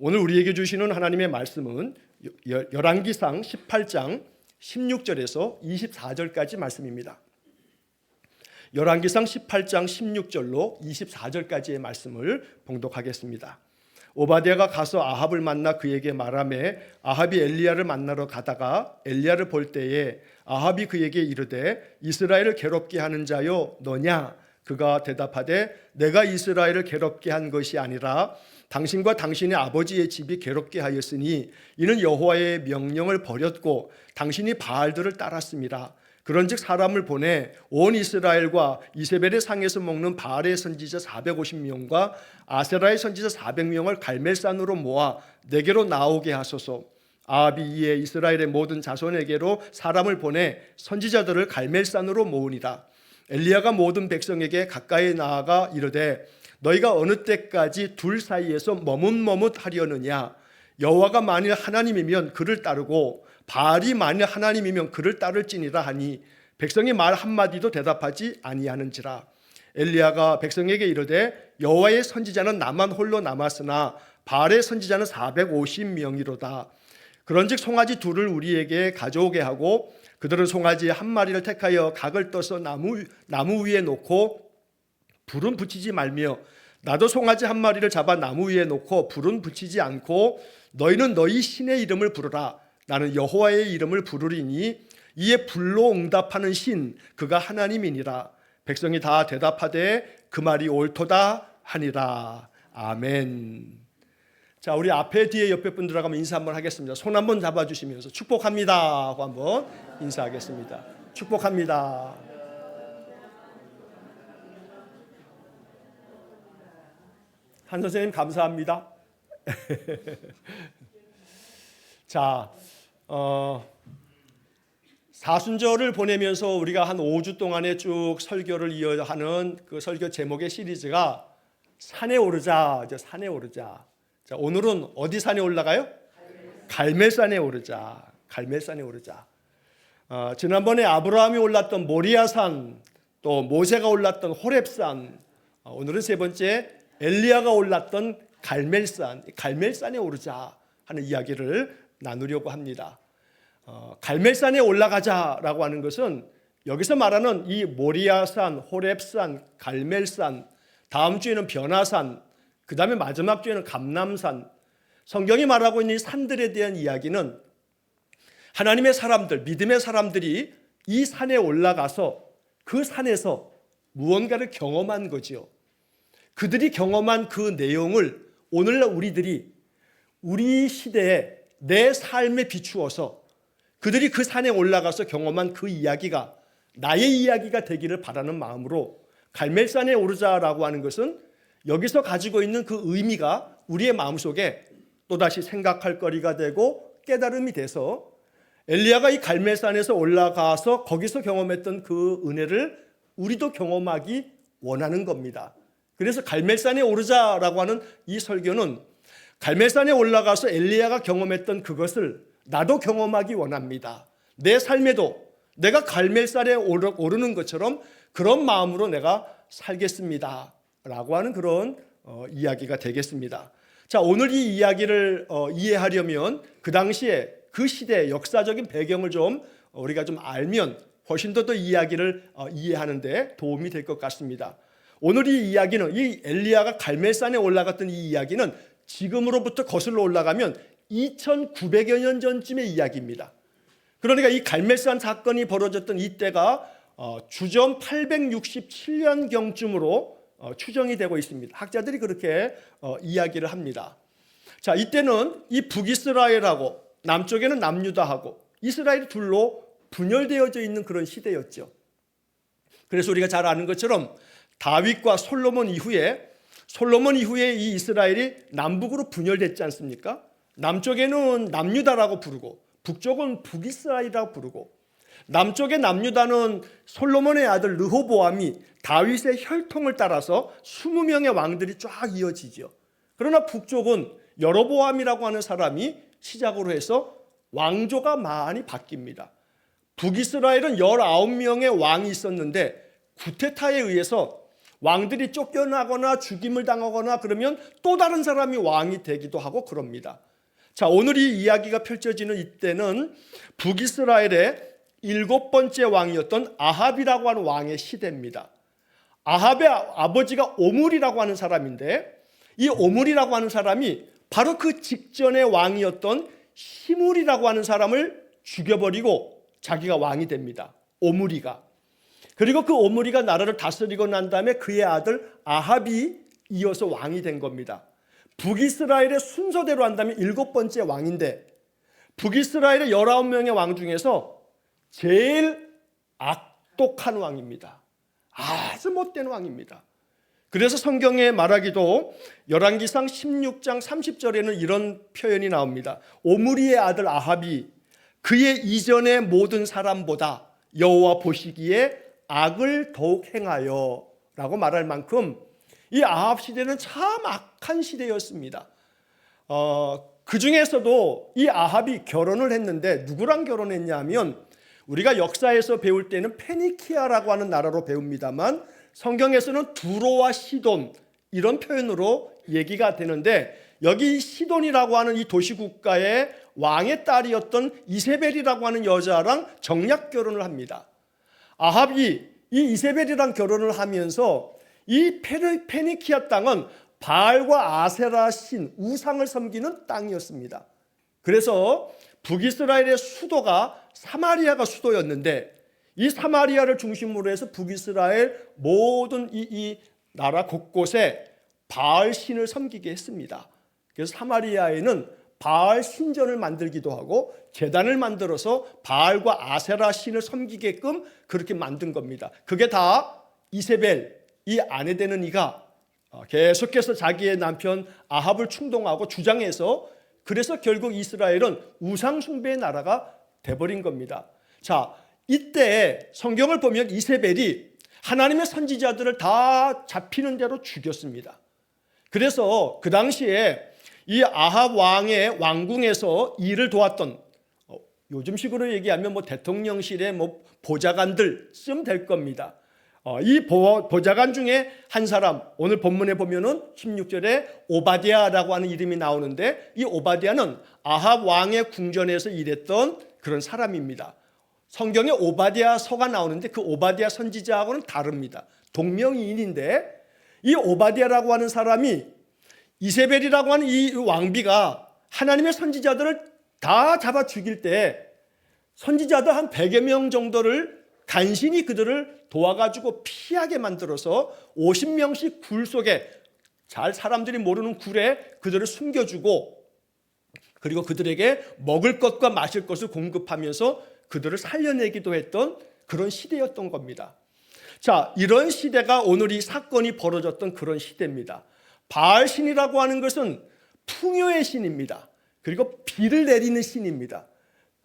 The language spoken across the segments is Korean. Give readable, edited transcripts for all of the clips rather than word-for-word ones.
오늘 우리에게 주시는 하나님의 말씀은 열왕기상 18장 16절에서 24절까지 말씀입니다. 열왕기상 18장 16절로 24절까지의 말씀을 봉독하겠습니다. 오바댜가 가서 아합을 만나 그에게 말하매 아합이 엘리야를 만나러 가다가 엘리야를 볼 때에 아합이 그에게 이르되 이스라엘을 괴롭게 하는 자요 너냐? 그가 대답하되 내가 이스라엘을 괴롭게 한 것이 아니라 당신과 당신의 아버지의 집이 괴롭게 하였으니 이는 여호와의 명령을 버렸고 당신이 바알들을 따랐습니다. 그런즉 사람을 보내 온 이스라엘과 이세벨의 상에서 먹는 바알의 선지자 450명과 아세라의 선지자 400명을 갈멜산으로 모아 내게로 나오게 하소서. 아합이 이에 이스라엘의 모든 자손에게로 사람을 보내 선지자들을 갈멜산으로 모으니라. 엘리야가 모든 백성에게 가까이 나아가 이르되 너희가 어느 때까지 둘 사이에서 머뭇머뭇하려느냐? 여호와가 만일 하나님이면 그를 따르고 바알이 만일 하나님이면 그를 따를지니라 하니 백성이 말 한마디도 대답하지 아니하는지라. 엘리야가 백성에게 이르되 여호와의 선지자는 나만 홀로 남았으나 바알의 선지자는 450명이로다. 그런즉 송아지 둘을 우리에게 가져오게 하고 그들은 송아지 한 마리를 택하여 각을 떠서 나무 위에 놓고 불은 붙이지 말며 나도 송아지 한 마리를 잡아 나무 위에 놓고 불은 붙이지 않고 너희는 너희 신의 이름을 부르라. 나는 여호와의 이름을 부르리니 이에 불로 응답하는 신 그가 하나님이니라. 백성이 다 대답하되 그 말이 옳도다 하니라. 아멘. 자, 우리 앞에 뒤에 옆에 분들하고 한번 인사 한번 하겠습니다. 손 한번 잡아주시면서 축복합니다 하고 한번 인사하겠습니다. 축복합니다. 한 선생님 감사합니다. 자, 사순절을 보내면서 우리가 한 5주 동안에 쭉 설교를 이어하는 그 설교 제목의 시리즈가 산에 오르자죠. 산에 오르자. 자, 오늘은 어디 산에 올라가요? 갈멜산에 오르자. 갈멜산에 오르자. 지난번에 아브라함이 올랐던 모리아산, 또 모세가 올랐던 호렙산, 오늘은 세 번째 엘리야가 올랐던 갈멜산, 갈멜산에 오르자 하는 이야기를 나누려고 합니다. 갈멜산에 올라가자라고 하는 것은 여기서 말하는 이 모리아산, 호렙산, 갈멜산, 다음 주에는 변화산, 그 다음에 마지막 주에는 감람산, 성경이 말하고 있는 이 산들에 대한 이야기는 하나님의 사람들, 믿음의 사람들이 이 산에 올라가서 그 산에서 무언가를 경험한 거죠. 그들이 경험한 그 내용을 오늘날 우리들이 우리 시대에 내 삶에 비추어서 그들이 그 산에 올라가서 경험한 그 이야기가 나의 이야기가 되기를 바라는 마음으로 갈멜산에 오르자라고 하는 것은 여기서 가지고 있는 그 의미가 우리의 마음속에 또다시 생각할 거리가 되고 깨달음이 돼서 엘리야가 이 갈멜산에서 올라가서 거기서 경험했던 그 은혜를 우리도 경험하기 원하는 겁니다. 그래서 갈멜산에 오르자라고 하는 이 설교는 갈멜산에 올라가서 엘리야가 경험했던 그것을 나도 경험하기 원합니다. 내 삶에도 내가 갈멜산에 오르는 것처럼 그런 마음으로 내가 살겠습니다 라고 하는 그런 이야기가 되겠습니다. 자, 오늘 이 이야기를 이해하려면 그 당시에 그 시대의 역사적인 배경을 좀 우리가 좀 알면 훨씬 더 이야기를 이해하는 데 도움이 될 것 같습니다. 오늘 이 이야기는 이 엘리야가 갈멜산에 올라갔던 이 이야기는 지금으로부터 거슬러 올라가면 2900여 년 전쯤의 이야기입니다. 그러니까 이 갈멜산 사건이 벌어졌던 이때가 주전 867년경쯤으로 추정이 되고 있습니다. 학자들이 그렇게 이야기를 합니다. 자, 이때는 이 북이스라엘하고 남쪽에는 남유다하고 이스라엘이 둘로 분열되어져 있는 그런 시대였죠. 그래서 우리가 잘 아는 것처럼 다윗과 솔로몬 이후에 이 이스라엘이 남북으로 분열됐지 않습니까? 남쪽에는 남유다라고 부르고 북쪽은 북이스라엘이라고 부르고 남쪽의 남유다는 솔로몬의 아들 르호보암이 다윗의 혈통을 따라서 20명의 왕들이 쫙 이어지죠. 그러나 북쪽은 여로보암이라고 하는 사람이 시작으로 해서 왕조가 많이 바뀝니다. 북이스라엘은 19명의 왕이 있었는데 구테타에 의해서 왕들이 쫓겨나거나 죽임을 당하거나 그러면 또 다른 사람이 왕이 되기도 하고 그럽니다. 자, 오늘 이 이야기가 펼쳐지는 이때는 북이스라엘의 7번째 왕이었던 아합이라고 하는 왕의 시대입니다. 아합의 아버지가 오므리라고 하는 사람인데, 이 오므리라고 하는 사람이 바로 그 직전의 왕이었던 시므리라고 하는 사람을 죽여버리고 자기가 왕이 됩니다. 오므리가. 그리고 그 오므리가 나라를 다스리고 난 다음에 그의 아들 아합이 이어서 왕이 된 겁니다. 북이스라엘의 순서대로 한다면 7번째 왕인데, 북이스라엘의 19명의 왕 중에서 제일 악독한 왕입니다. 아주 못된 왕입니다. 그래서 성경에 말하기도 열왕기상 16장 30절에는 이런 표현이 나옵니다. 오므리의 아들 아합이 그의 이전의 모든 사람보다 여호와 보시기에 악을 더욱 행하여 라고 말할 만큼 이 아합 시대는 참 악한 시대였습니다. 그 중에서도 이 아합이 결혼을 했는데 누구랑 결혼했냐 하면, 우리가 역사에서 배울 때는 페니키아라고 하는 나라로 배웁니다만 성경에서는 두로와 시돈 이런 표현으로 얘기가 되는데, 여기 시돈이라고 하는 이 도시국가의 왕의 딸이었던 이세벨이라고 하는 여자랑 정략 결혼을 합니다. 아합이 이 이세벨이랑 결혼을 하면서 이 페니키아 땅은 바알과 아세라 신 우상을 섬기는 땅이었습니다. 그래서 북이스라엘의 수도가 사마리아가 수도였는데, 이 사마리아를 중심으로 해서 북이스라엘 모든 이 나라 곳곳에 바알 신을 섬기게 했습니다. 그래서 사마리아에는 바알 신전을 만들기도 하고 제단을 만들어서 바알과 아세라 신을 섬기게끔 그렇게 만든 겁니다. 그게 다 이세벨, 이 아내 되는 이가 계속해서 자기의 남편 아합을 충동하고 주장해서, 그래서 결국 이스라엘은 우상 숭배의 나라가 돼버린 겁니다. 자, 이때 성경을 보면 이세벨이 하나님의 선지자들을 다 잡히는 대로 죽였습니다. 그래서 그 당시에 이 아합 왕의 왕궁에서 일을 도왔던, 요즘식으로 얘기하면 대통령실의 보좌관들쯤 될 겁니다. 이 보좌관 중에 한 사람, 오늘 본문에 보면은 16절에 오바댜라고 하는 이름이 나오는데, 이 오바댜는 아합 왕의 궁전에서 일했던 그런 사람입니다. 성경에 오바댜서가 나오는데 그 오바댜 선지자하고는 다릅니다. 동명이인인데, 이 오바댜라고 하는 사람이 이세벨이라고 하는 이 왕비가 하나님의 선지자들을 다 잡아 죽일 때 선지자들 한 100여 명 정도를 간신히 그들을 도와가지고 피하게 만들어서 50명씩 굴 속에, 잘 사람들이 모르는 굴에 그들을 숨겨주고, 그리고 그들에게 먹을 것과 마실 것을 공급하면서 그들을 살려내기도 했던 그런 시대였던 겁니다. 자, 이런 시대가 오늘 이 사건이 벌어졌던 그런 시대입니다. 바알신이라고 하는 것은 풍요의 신입니다. 그리고 비를 내리는 신입니다.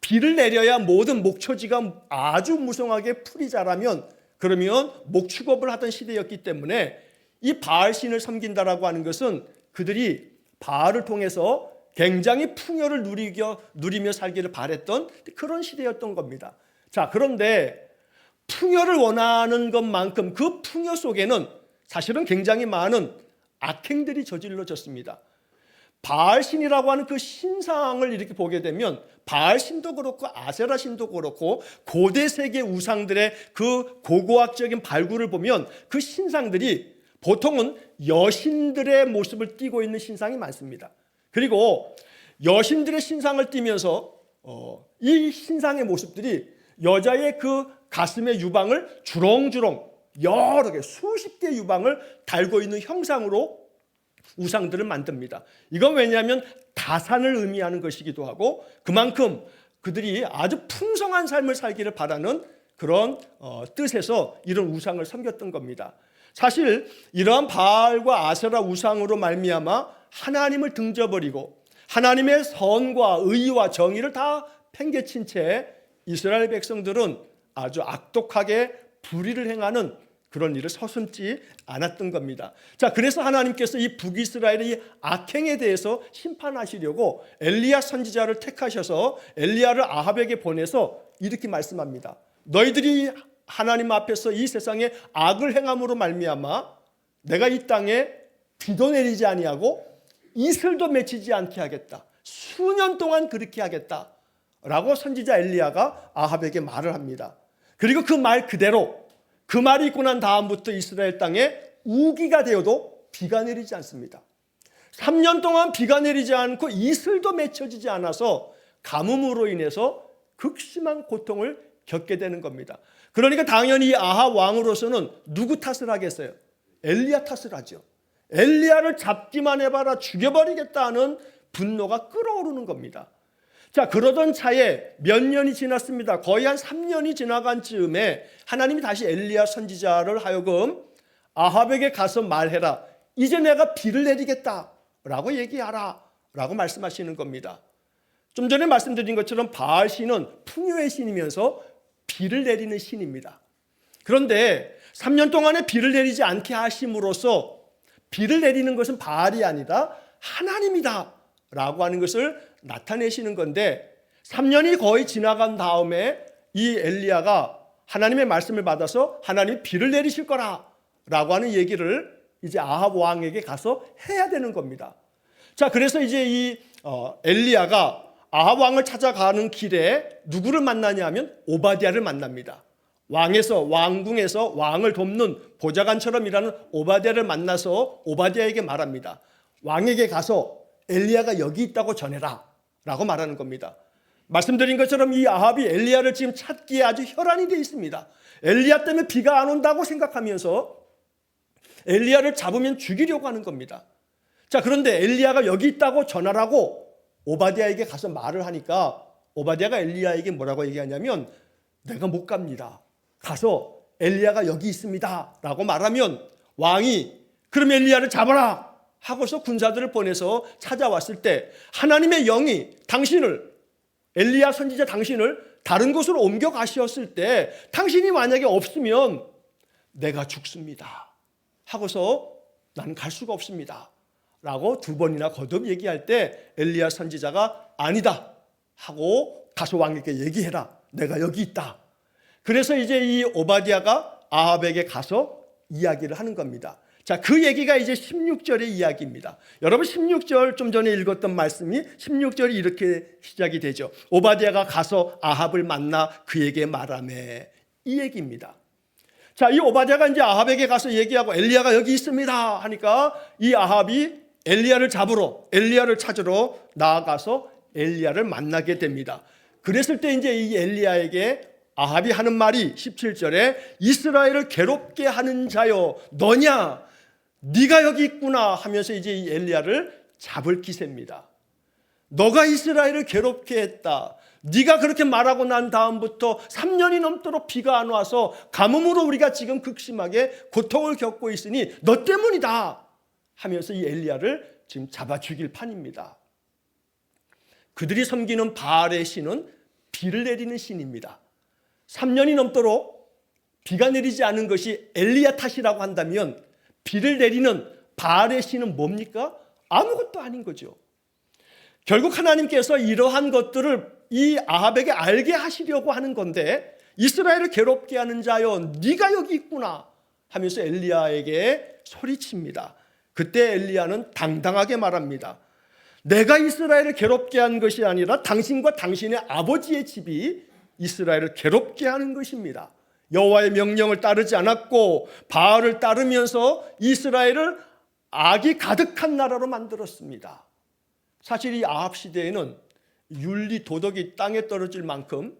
비를 내려야 모든 목초지가 아주 무성하게 풀이 자라면, 그러면 목축업을 하던 시대였기 때문에 이 바알신을 섬긴다라고 하는 것은 그들이 바알을 통해서 굉장히 풍요를 누리며 살기를 바랬던 그런 시대였던 겁니다. 자, 그런데 풍요를 원하는 것만큼 그 풍요 속에는 사실은 굉장히 많은 악행들이 저질러졌습니다. 바알신이라고 하는 그 신상을 이렇게 보게 되면 바알신도 그렇고 아세라 신도 그렇고 고대 세계 우상들의 그 고고학적인 발굴을 보면 그 신상들이 보통은 여신들의 모습을 띠고 있는 신상이 많습니다. 그리고 여신들의 신상을 띠면서 이 신상의 모습들이 여자의 그 가슴의 유방을 주렁주렁 여러 개, 수십 개의 유방을 달고 있는 형상으로 우상들을 만듭니다. 이건 왜냐하면 다산을 의미하는 것이기도 하고, 그만큼 그들이 아주 풍성한 삶을 살기를 바라는 그런 뜻에서 이런 우상을 섬겼던 겁니다. 사실 이러한 바알과 아세라 우상으로 말미암아 하나님을 등져버리고 하나님의 선과 의와 정의를 다 팽개친 채 이스라엘 백성들은 아주 악독하게 불의를 행하는 그런 일을 서슴지 않았던 겁니다. 자, 그래서 하나님께서 이 북이스라엘의 이 악행에 대해서 심판하시려고 엘리야 선지자를 택하셔서 엘리야를 아합에게 보내서 이렇게 말씀합니다. 너희들이 하나님 앞에서 이 세상에 악을 행함으로 말미암아 내가 이 땅에 비도 내리지 아니하고 이슬도 맺히지 않게 하겠다. 수년 동안 그렇게 하겠다. 라고 선지자 엘리야가 아합에게 말을 합니다. 그리고 그 말 그대로 그 말이 있고 난 다음부터 이스라엘 땅에 우기가 되어도 비가 내리지 않습니다. 3년 동안 비가 내리지 않고 이슬도 맺혀지지 않아서 가뭄으로 인해서 극심한 고통을 겪게 되는 겁니다. 그러니까 당연히 아합 왕으로서는 누구 탓을 하겠어요? 엘리야 탓을 하죠. 엘리야를 잡기만 해봐라 죽여버리겠다는 분노가 끓어오르는 겁니다. 자, 그러던 차에 몇 년이 지났습니다. 거의 한 3년이 지나간 즈음에 하나님이 다시 엘리야 선지자를 하여금 아합에게 가서 말해라. 이제 내가 비를 내리겠다 라고 얘기하라 라고 말씀하시는 겁니다. 좀 전에 말씀드린 것처럼 바알신은 풍요의 신이면서 비를 내리는 신입니다. 그런데 3년 동안에 비를 내리지 않게 하심으로써 비를 내리는 것은 바알이 아니라 하나님이다 라고 하는 것을 나타내시는 건데 3년이 거의 지나간 다음에 이 엘리야가 하나님의 말씀을 받아서 하나님이 비를 내리실 거라 라고 하는 얘기를 이제 아합 왕에게 가서 해야 되는 겁니다. 자, 그래서 이제 이 엘리야가 아합 왕을 찾아가는 길에 누구를 만나냐 하면 오바댜를 만납니다. 왕궁에서 왕을 돕는 보좌관처럼 일하는 오바댜를 만나서 오바댜에게 말합니다. 왕에게 가서 엘리야가 여기 있다고 전해라 라고 말하는 겁니다. 말씀드린 것처럼 이 아합이 엘리야를 지금 찾기에 아주 혈안이 되어 있습니다. 엘리야 때문에 비가 안 온다고 생각하면서 엘리야를 잡으면 죽이려고 하는 겁니다. 자, 그런데 엘리야가 여기 있다고 전하라고 오바댜에게 가서 말을 하니까 오바댜가 엘리야에게 뭐라고 얘기하냐면 내가 못 갑니다. 가서 엘리야가 여기 있습니다 라고 말하면 왕이 그럼 엘리야를 잡아라 하고서 군사들을 보내서 찾아왔을 때 하나님의 영이 당신을 엘리야 선지자 당신을 다른 곳으로 옮겨 가셨을 때 당신이 만약에 없으면 내가 죽습니다 하고서 나는 갈 수가 없습니다 라고 2번이나 거듭 얘기할 때 엘리야 선지자가 아니다 하고 가서 왕에게 얘기해라 내가 여기 있다. 그래서 이제 이 오바댜가 아합에게 가서 이야기를 하는 겁니다. 자, 그 얘기가 이제 16절의 이야기입니다. 여러분 16절 좀 전에 읽었던 말씀이 16절이 이렇게 시작이 되죠. 오바댜가 가서 아합을 만나 그에게 말하매 이 얘기입니다. 자, 이 오바댜가 이제 아합에게 가서 얘기하고 엘리야가 여기 있습니다 하니까 이 아합이 엘리야를 찾으러 나아가서 엘리야를 만나게 됩니다. 그랬을 때 이제 이 엘리야에게 아합이 하는 말이 17절에 이스라엘을 괴롭게 하는 자여 너냐 네가 여기 있구나 하면서 이제 이 엘리야를 잡을 기세입니다. 너가 이스라엘을 괴롭게 했다. 네가 그렇게 말하고 난 다음부터 3년이 넘도록 비가 안 와서 가뭄으로 우리가 지금 극심하게 고통을 겪고 있으니 너 때문이다 하면서 이 엘리야를 지금 잡아 죽일 판입니다. 그들이 섬기는 바알의 신은 비를 내리는 신입니다. 3년이 넘도록 비가 내리지 않은 것이 엘리야 탓이라고 한다면 비를 내리는 바알의 신은 뭡니까? 아무것도 아닌 거죠. 결국 하나님께서 이러한 것들을 이 아합에게 알게 하시려고 하는 건데 이스라엘을 괴롭게 하는 자여 네가 여기 있구나 하면서 엘리야에게 소리칩니다. 그때 엘리야는 당당하게 말합니다. 내가 이스라엘을 괴롭게 한 것이 아니라 당신과 당신의 아버지의 집이 이스라엘을 괴롭게 하는 것입니다. 여호와의 명령을 따르지 않았고 바알을 따르면서 이스라엘을 악이 가득한 나라로 만들었습니다. 사실 이 아합 시대에는 윤리 도덕이 땅에 떨어질 만큼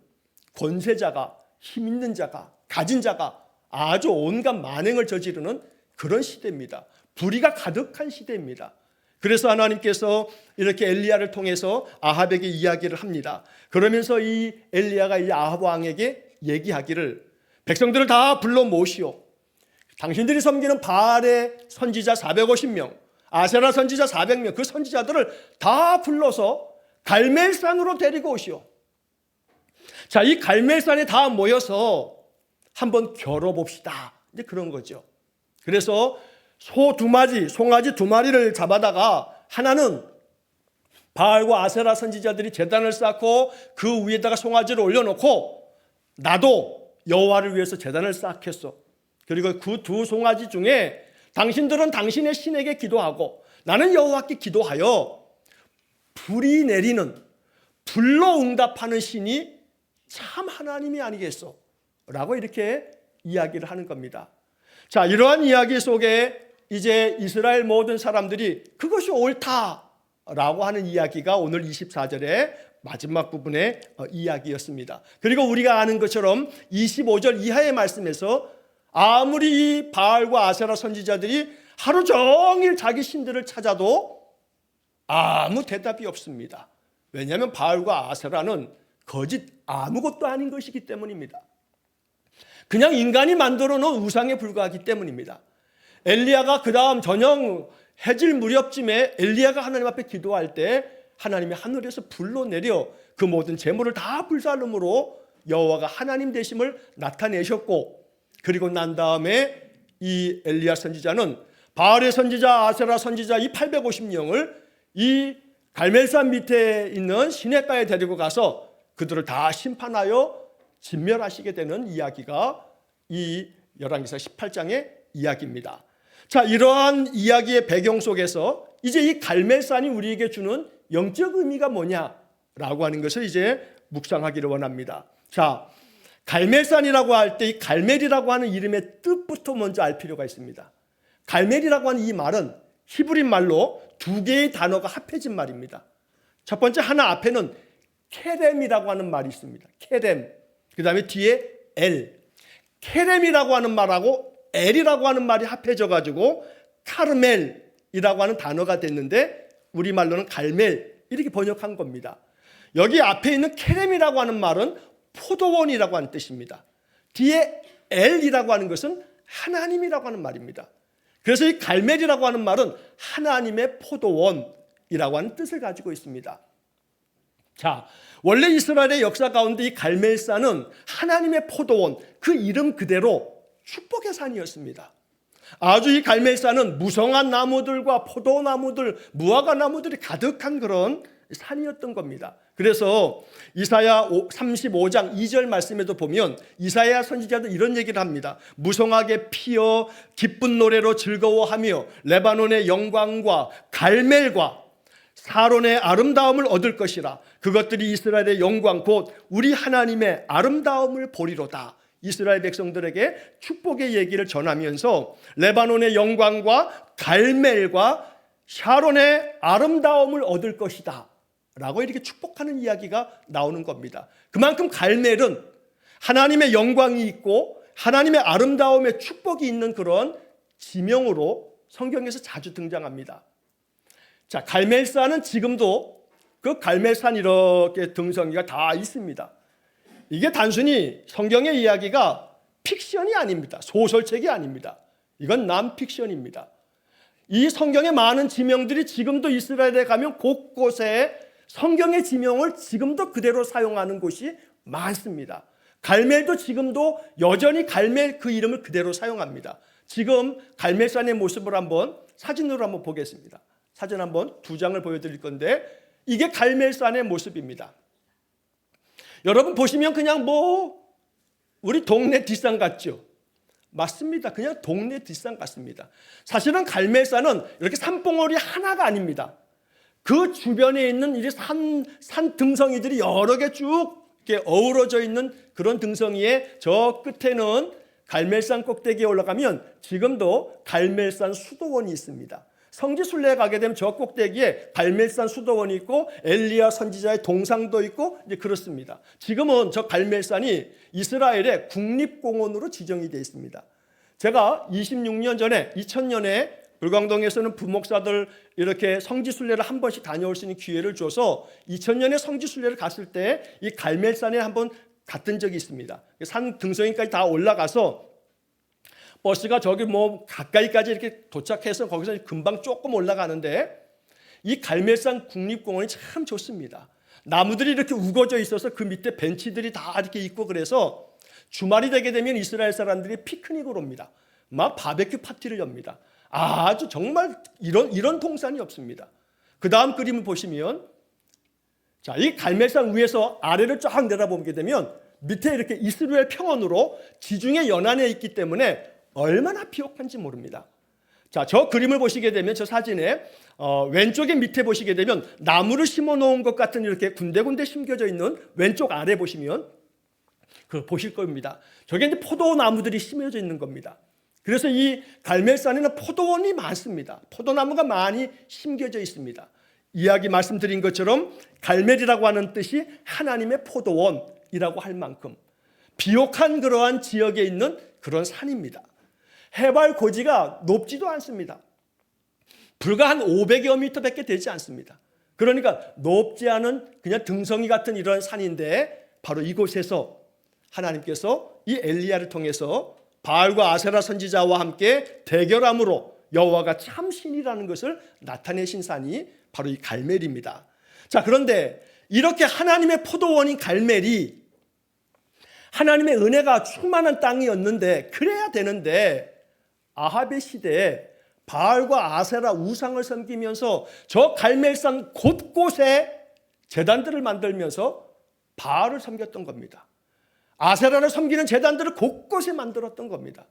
권세자가 힘 있는 자가 가진 자가 아주 온갖 만행을 저지르는 그런 시대입니다. 불의가 가득한 시대입니다. 그래서 하나님께서 이렇게 엘리야를 통해서 아합에게 이야기를 합니다. 그러면서 이 엘리야가 이 아합 왕에게 얘기하기를 백성들을 다 불러 모시오. 당신들이 섬기는 바알의 선지자 450명, 아세라 선지자 400명, 그 선지자들을 다 불러서 갈멜산으로 데리고 오시오. 자, 이 갈멜산에 다 모여서 한번 겨뤄봅시다. 이제 그런 거죠. 그래서 송아지 2마리를 잡아다가 하나는 바알과 아세라 선지자들이 제단을 쌓고 그 위에다가 송아지를 올려놓고 나도 여호와를 위해서 제단을 쌓겠어. 그리고 그 2 송아지 중에 당신들은 당신의 신에게 기도하고 나는 여호와께 기도하여 불이 내리는 불로 응답하는 신이 참 하나님이 아니겠소? 라고 이렇게 이야기를 하는 겁니다. 자, 이러한 이야기 속에 이제 이스라엘 모든 사람들이 그것이 옳다라고 하는 이야기가 오늘 24절의 마지막 부분의 이야기였습니다. 그리고 우리가 아는 것처럼 25절 이하의 말씀에서 아무리 이 바알과 아세라 선지자들이 하루 종일 자기 신들을 찾아도 아무 대답이 없습니다. 왜냐하면 바알과 아세라는 거짓 아무것도 아닌 것이기 때문입니다. 그냥 인간이 만들어 놓은 우상에 불과하기 때문입니다. 엘리야가 그 다음 저녁 해질 무렵쯤에 엘리야가 하나님 앞에 기도할 때 하나님이 하늘에서 불로 내려 그 모든 재물을 다 불살름으로 여호와가 하나님 되심을 나타내셨고, 그리고 난 다음에 이 엘리야 선지자는 바알의 선지자, 아세라 선지자 이 850명을 이 갈멜산 밑에 있는 시냇가에 데리고 가서 그들을 다 심판하여 진멸하시게 되는 이야기가 이 열왕기사 18장의 이야기입니다. 자, 이러한 이야기의 배경 속에서 이제 이 갈멜산이 우리에게 주는 영적 의미가 뭐냐라고 하는 것을 이제 묵상하기를 원합니다. 자, 갈멜산이라고 할 때 이 갈멜이라고 하는 이름의 뜻부터 먼저 알 필요가 있습니다. 갈멜이라고 하는 이 말은 히브리 말로 두 개의 단어가 합해진 말입니다. 첫 번째 하나 앞에는 케렘이라고 하는 말이 있습니다. 케렘. 그 다음에 뒤에 엘. 케렘이라고 하는 말하고 엘이라고 하는 말이 합해져 가지고 카르멜이라고 하는 단어가 됐는데 우리말로는 갈멜 이렇게 번역한 겁니다. 여기 앞에 있는 케렘이라고 하는 말은 포도원이라고 하는 뜻입니다. 뒤에 엘이라고 하는 것은 하나님이라고 하는 말입니다. 그래서 이 갈멜이라고 하는 말은 하나님의 포도원이라고 하는 뜻을 가지고 있습니다. 자, 원래 이스라엘의 역사 가운데 이 갈멜산은 하나님의 포도원, 그 이름 그대로 축복의 산이었습니다. 아주 이 갈멜산은 무성한 나무들과 포도나무들, 무화과 나무들이 가득한 그런 산이었던 겁니다. 그래서 이사야 35장 2절 말씀에도 보면 이사야 선지자도 이런 얘기를 합니다. 무성하게 피어 기쁜 노래로 즐거워하며 레바논의 영광과 갈멜과 사론의 아름다움을 얻을 것이라. 그것들이 이스라엘의 영광 곧 우리 하나님의 아름다움을 보리로다. 이스라엘 백성들에게 축복의 얘기를 전하면서 레바논의 영광과 갈멜과 샤론의 아름다움을 얻을 것이다 라고 이렇게 축복하는 이야기가 나오는 겁니다. 그만큼 갈멜은 하나님의 영광이 있고 하나님의 아름다움의 축복이 있는 그런 지명으로 성경에서 자주 등장합니다. 자, 갈멜산은 지금도 그 갈멜산 이렇게 등성이가 다 있습니다. 이게 단순히 성경의 이야기가 픽션이 아닙니다. 소설책이 아닙니다. 이건 남픽션입니다. 이 성경의 많은 지명들이 지금도 이스라엘에 가면 곳곳에 성경의 지명을 지금도 그대로 사용하는 곳이 많습니다. 갈멜도 지금도 여전히 갈멜 그 이름을 그대로 사용합니다. 지금 갈멜산의 모습을 한번 사진으로 한번 보겠습니다. 사진 한번 2장을 보여드릴 건데 이게 갈멜산의 모습입니다. 여러분 보시면 그냥 우리 동네 뒷산 같죠? 맞습니다. 그냥 동네 뒷산 같습니다. 사실은 갈멜산은 이렇게 산봉우리 하나가 아닙니다. 그 주변에 있는 이 산 등성이들이 여러 개 쭉 이렇게 어우러져 있는 그런 등성이에 저 끝에는 갈멜산 꼭대기에 올라가면 지금도 갈멜산 수도원이 있습니다. 성지순례에 가게 되면 저 꼭대기에 갈멜산 수도원이 있고 엘리야 선지자의 동상도 있고 이제 그렇습니다. 지금은 저 갈멜산이 이스라엘의 국립공원으로 지정이 되어 있습니다. 제가 26년 전에 2000년에 불광동에서는 부목사들 이렇게 성지순례를 한 번씩 다녀올 수 있는 기회를 줘서 2000년에 성지순례를 갔을 때 이 갈멜산에 한번 갔던 적이 있습니다. 산 등성이까지 다 올라가서 버스가 저기 가까이까지 이렇게 도착해서 거기서 금방 조금 올라가는데 이 갈멜산 국립공원이 참 좋습니다. 나무들이 이렇게 우거져 있어서 그 밑에 벤치들이 다 이렇게 있고 그래서 주말이 되게 되면 이스라엘 사람들이 피크닉을 옵니다. 막 바베큐 파티를 엽니다. 아주 정말 이런 동산이 없습니다. 그 다음 그림을 보시면 자, 이 갈멜산 위에서 아래를 쫙 내다보게 되면 밑에 이렇게 이스라엘 평원으로 지중해 연안에 있기 때문에 얼마나 비옥한지 모릅니다. 자, 저 그림을 보시게 되면 저 사진에 왼쪽에 밑에 보시게 되면 나무를 심어 놓은 것 같은 이렇게 군데군데 심겨져 있는 왼쪽 아래 보시면 그걸 보실 겁니다. 저게 이제 포도나무들이 심어져 있는 겁니다. 그래서 이 갈멜산에는 포도원이 많습니다. 포도나무가 많이 심겨져 있습니다. 이야기 말씀드린 것처럼 갈멜이라고 하는 뜻이 하나님의 포도원이라고 할 만큼 비옥한 그러한 지역에 있는 그런 산입니다. 해발 고지가 높지도 않습니다. 불과 한 500여 미터밖에 되지 않습니다. 그러니까 높지 않은 그냥 등성이 같은 이런 산인데 바로 이곳에서 하나님께서 이 엘리야를 통해서 바알과 아세라 선지자와 함께 대결함으로 여호와가 참신이라는 것을 나타내신 산이 바로 이 갈멜입니다. 자, 그런데 이렇게 하나님의 포도원인 갈멜이 하나님의 은혜가 충만한 땅이었는데 그래야 되는데 아합의 시대에 바알과 아세라 우상을 섬기면서 저 갈멜산 곳곳에 제단들을 만들면서 바알을 섬겼던 겁니다. 아세라를 섬기는 제단들을 곳곳에 만들었던 겁니다.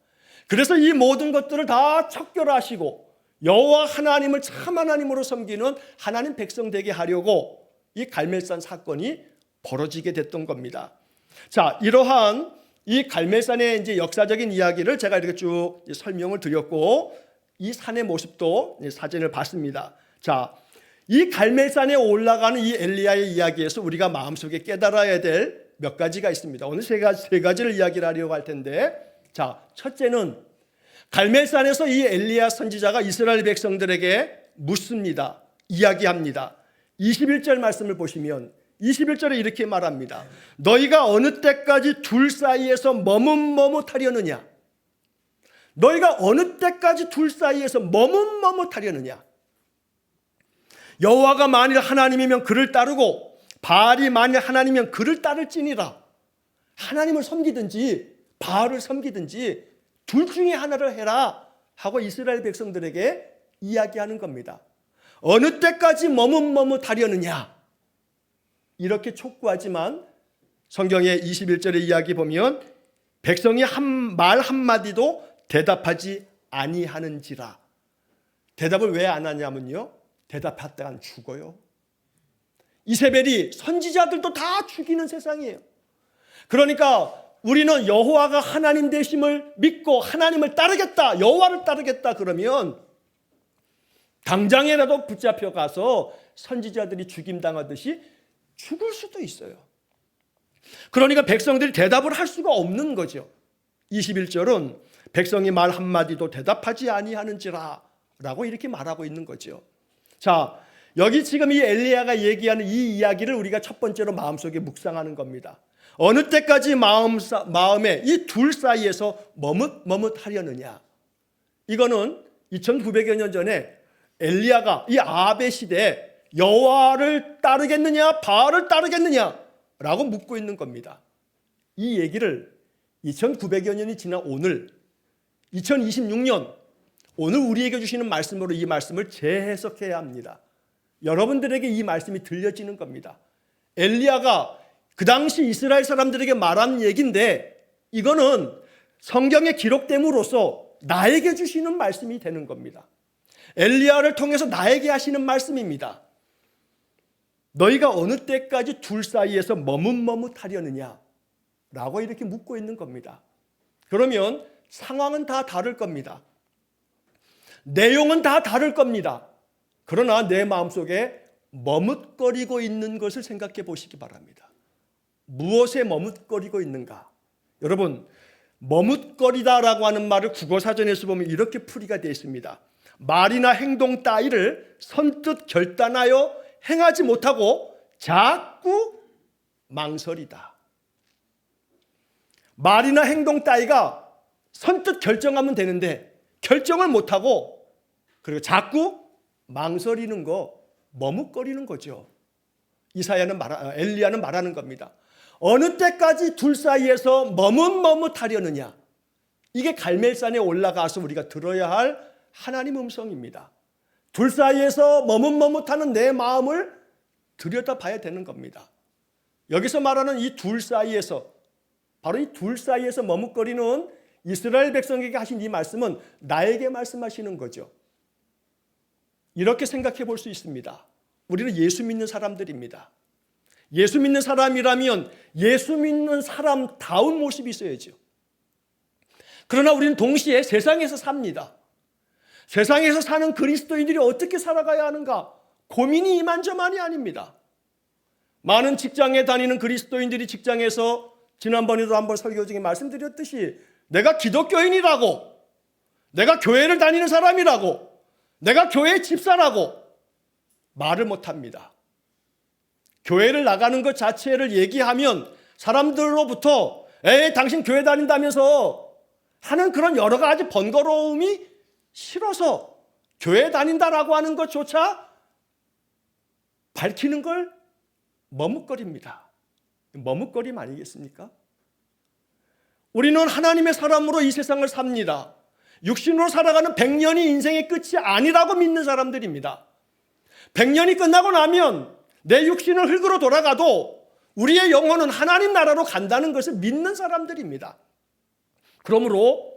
그래서 이 모든 것들을 다 척결하시고 여호와 하나님을 참 하나님으로 섬기는 하나님 백성 되게 하려고 이 갈멜산 사건이 벌어지게 됐던 겁니다. 자, 이러한 이 갈멜산의 이제 역사적인 이야기를 제가 이렇게 쭉 설명을 드렸고 이 산의 모습도 사진을 봤습니다. 자, 이 갈멜산에 올라가는 이 엘리야의 이야기에서 우리가 마음속에 깨달아야 될 몇 가지가 있습니다. 오늘 세 가지를 이야기를 하려고 할 텐데, 자, 첫째는 갈멜산에서 이 엘리야 선지자가 이스라엘 백성들에게 묻습니다. 이야기합니다. 21절 말씀을 보시면 21절에 이렇게 말합니다. 너희가 어느 때까지 둘 사이에서 머뭇머뭇하려느냐? 너희가 어느 때까지 둘 사이에서 머뭇머뭇하려느냐? 여호와가 만일 하나님이면 그를 따르고 바알이 만일 하나님이면 그를 따를지니라. 하나님을 섬기든지 바알을 섬기든지 둘 중에 하나를 해라 하고 이스라엘 백성들에게 이야기하는 겁니다. 어느 때까지 머뭇머뭇하려느냐? 이렇게 촉구하지만 성경의 21절의 이야기 보면 백성이 말 한마디도 대답하지 아니하는지라. 대답을 왜 안 하냐면요, 대답했다간 죽어요. 이세벨이 선지자들도 다 죽이는 세상이에요. 그러니까 우리는 여호와가 하나님 되심을 믿고 하나님을 따르겠다, 여호와를 따르겠다 그러면 당장이라도 붙잡혀 가서 선지자들이 죽임당하듯이 죽을 수도 있어요. 그러니까 백성들이 대답을 할 수가 없는 거죠. 21절은 백성이 말 한마디도 대답하지 아니하는지라 라고 이렇게 말하고 있는 거죠. 자, 여기 지금 이 엘리야가 얘기하는 이 이야기를 우리가 첫 번째로 마음속에 묵상하는 겁니다. 어느 때까지 마음에 이 둘 사이에서 머뭇머뭇하려느냐? 이거는 2900여 년 전에 엘리야가 이 아합의 시대에 여호와를 따르겠느냐 바알을 따르겠느냐 라고 묻고 있는 겁니다. 이 얘기를 2900여 년이 지난 오늘 2026년 오늘 우리에게 주시는 말씀으로 이 말씀을 재해석해야 합니다. 여러분들에게 이 말씀이 들려지는 겁니다. 엘리야가 그 당시 이스라엘 사람들에게 말한 얘기인데 이거는 성경에 기록됨으로써 나에게 주시는 말씀이 되는 겁니다. 엘리야를 통해서 나에게 하시는 말씀입니다. 너희가 어느 때까지 둘 사이에서 머뭇머뭇하려느냐 라고 이렇게 묻고 있는 겁니다. 그러면 상황은 다 다를 겁니다. 내용은 다 다를 겁니다. 그러나 내 마음속에 머뭇거리고 있는 것을 생각해 보시기 바랍니다. 무엇에 머뭇거리고 있는가? 여러분, 머뭇거리다라고 하는 말을 국어사전에서 보면 이렇게 풀이가 되어 있습니다. 말이나 행동 따위를 선뜻 결단하여 행하지 못하고 자꾸 망설이다. 말이나 행동 따위가 선뜻 결정하면 되는데 결정을 못하고 그리고 자꾸 망설이는 거, 머뭇거리는 거죠. 엘리야는 말하는 겁니다. 어느 때까지 둘 사이에서 머뭇머뭇하려느냐? 이게 갈멜산에 올라가서 우리가 들어야 할 하나님 음성입니다. 둘 사이에서 머뭇머뭇하는 내 마음을 들여다봐야 되는 겁니다. 여기서 말하는 이 둘 사이에서 바로 이 둘 사이에서 머뭇거리는 이스라엘 백성에게 하신 이 말씀은 나에게 말씀하시는 거죠. 이렇게 생각해 볼 수 있습니다. 우리는 예수 믿는 사람들입니다. 예수 믿는 사람이라면 예수 믿는 사람다운 모습이 있어야죠. 그러나 우리는 동시에 세상에서 삽니다. 세상에서 사는 그리스도인들이 어떻게 살아가야 하는가? 고민이 이만저만이 아닙니다. 많은 직장에 다니는 그리스도인들이 직장에서 지난번에도 한번 설교 중에 말씀드렸듯이 내가 기독교인이라고, 내가 교회를 다니는 사람이라고, 내가 교회 집사라고 말을 못합니다. 교회를 나가는 것 자체를 얘기하면 사람들로부터 에이 당신 교회 다닌다면서 하는 그런 여러 가지 번거로움이 싫어서 교회 다닌다라고 하는 것조차 밝히는 걸 머뭇거립니다. 머뭇거림 아니겠습니까? 우리는 하나님의 사람으로 이 세상을 삽니다. 육신으로 살아가는 100년이 인생의 끝이 아니라고 믿는 사람들입니다. 100년이 끝나고 나면 내 육신은 흙으로 돌아가도 우리의 영혼은 하나님 나라로 간다는 것을 믿는 사람들입니다. 그러므로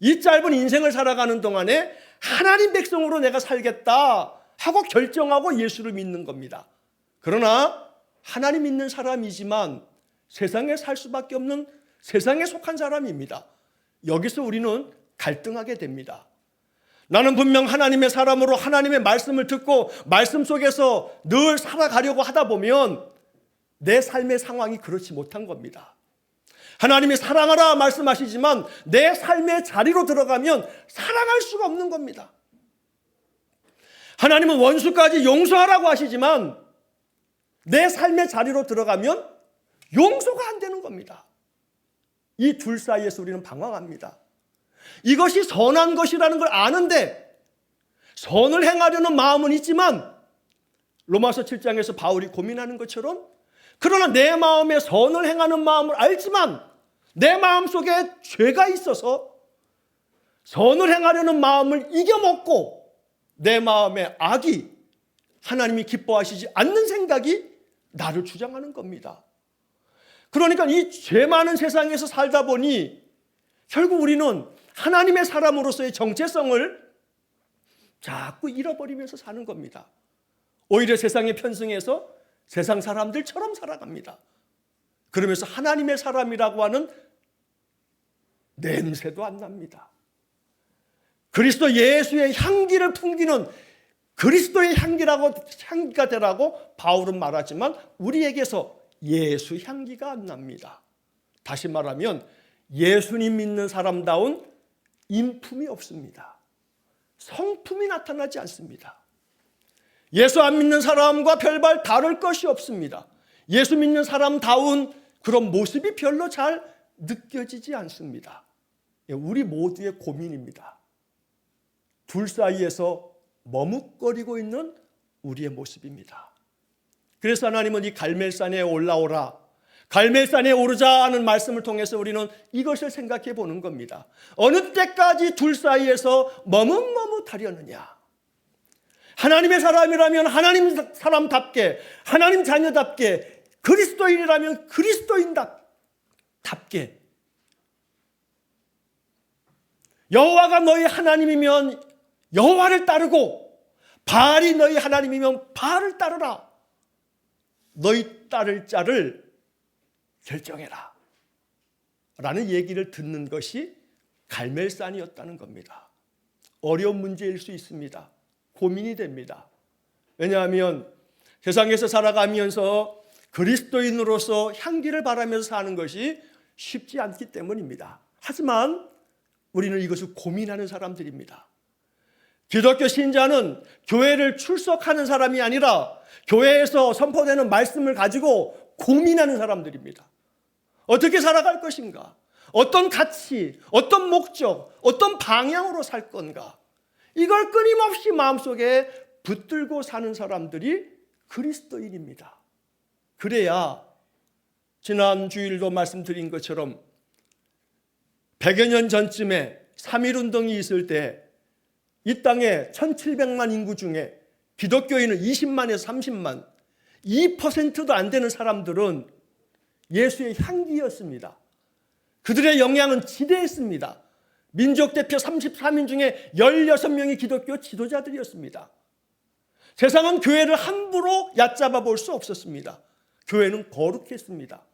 이 짧은 인생을 살아가는 동안에 하나님 백성으로 내가 살겠다 하고 결정하고 예수를 믿는 겁니다. 그러나 하나님 믿는 사람이지만 세상에 살 수밖에 없는 세상에 속한 사람입니다. 여기서 우리는 갈등하게 됩니다. 나는 분명 하나님의 사람으로 하나님의 말씀을 듣고 말씀 속에서 늘 살아가려고 하다 보면 내 삶의 상황이 그렇지 못한 겁니다. 하나님이 사랑하라 말씀하시지만 내 삶의 자리로 들어가면 사랑할 수가 없는 겁니다. 하나님은 원수까지 용서하라고 하시지만 내 삶의 자리로 들어가면 용서가 안 되는 겁니다. 이 둘 사이에서 우리는 방황합니다. 이것이 선한 것이라는 걸 아는데 선을 행하려는 마음은 있지만 로마서 7장에서 바울이 고민하는 것처럼 그러나 내 마음에 선을 행하는 마음을 알지만 내 마음속에 죄가 있어서 선을 행하려는 마음을 이겨먹고 내 마음에 악이 하나님이 기뻐하시지 않는 생각이 나를 주장하는 겁니다. 그러니까 이 죄 많은 세상에서 살다 보니 결국 우리는 하나님의 사람으로서의 정체성을 자꾸 잃어버리면서 사는 겁니다. 오히려 세상에 편승해서 세상 사람들처럼 살아갑니다. 그러면서 하나님의 사람이라고 하는 냄새도 안 납니다. 그리스도 예수의 향기를 풍기는 그리스도의 향기가 되라고 바울은 말하지만 우리에게서 예수 향기가 안 납니다. 다시 말하면 예수님 믿는 사람다운 인품이 없습니다. 성품이 나타나지 않습니다. 예수 안 믿는 사람과 별반 다를 것이 없습니다. 예수 믿는 사람다운 그런 모습이 별로 잘 느껴지지 않습니다. 우리 모두의 고민입니다. 둘 사이에서 머뭇거리고 있는 우리의 모습입니다. 그래서 하나님은 이 갈멜산에 올라오라, 갈멜산에 오르자 하는 말씀을 통해서 우리는 이것을 생각해 보는 겁니다. 어느 때까지 둘 사이에서 머뭇머뭇하려느냐. 하나님의 사람이라면 하나님 사람답게, 하나님 자녀답게, 그리스도인이라면 그리스도인답게, 여호와가 너희 하나님이면 여호와를 따르고 바알이 너희 하나님이면 바알을 따르라. 너희 따를 자를 결정해라 라는 얘기를 듣는 것이 갈멜산이었다는 겁니다. 어려운 문제일 수 있습니다. 고민이 됩니다. 왜냐하면 세상에서 살아가면서 그리스도인으로서 향기를 바라면서 사는 것이 쉽지 않기 때문입니다. 하지만 우리는 이것을 고민하는 사람들입니다. 기독교 신자는 교회를 출석하는 사람이 아니라 교회에서 선포되는 말씀을 가지고 고민하는 사람들입니다. 어떻게 살아갈 것인가? 어떤 가치, 어떤 목적, 어떤 방향으로 살 건가? 이걸 끊임없이 마음속에 붙들고 사는 사람들이 그리스도인입니다. 그래야 지난 주일도 말씀드린 것처럼 100여 년 전쯤에 3.1운동이 있을 때 이 땅에 1700만 인구 중에 기독교인은 20만에서 30만, 2%도 안 되는 사람들은 예수의 향기였습니다. 그들의 영향은 지대했습니다. 민족 대표 33인 중에 16명이 기독교 지도자들이었습니다. 세상은 교회를 함부로 얕잡아 볼 수 없었습니다. 교회는 거룩했습니다.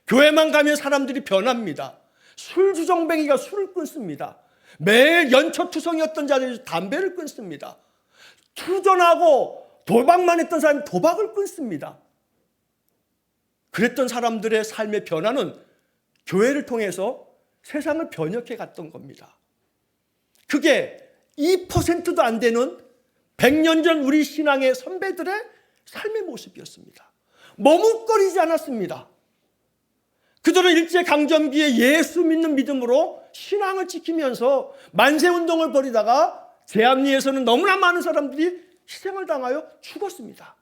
교회만 가면 사람들이 변합니다. 술주정뱅이가 술을 끊습니다. 매일 연초투성이었던 자들이 담배를 끊습니다. 투전하고 도박만 했던 사람이 도박을 끊습니다. 그랬던 사람들의 삶의 변화는 교회를 통해서 세상을 번역해 갔던 겁니다. 그게 2%도 안 되는 100년 전 우리 신앙의 선배들의 삶의 모습이었습니다. 머뭇거리지 않았습니다. 그들은 일제강점기에 예수 믿는 믿음으로 신앙을 지키면서 만세운동을 벌이다가 제암리에서는 너무나 많은 사람들이 희생을 당하여 죽었습니다.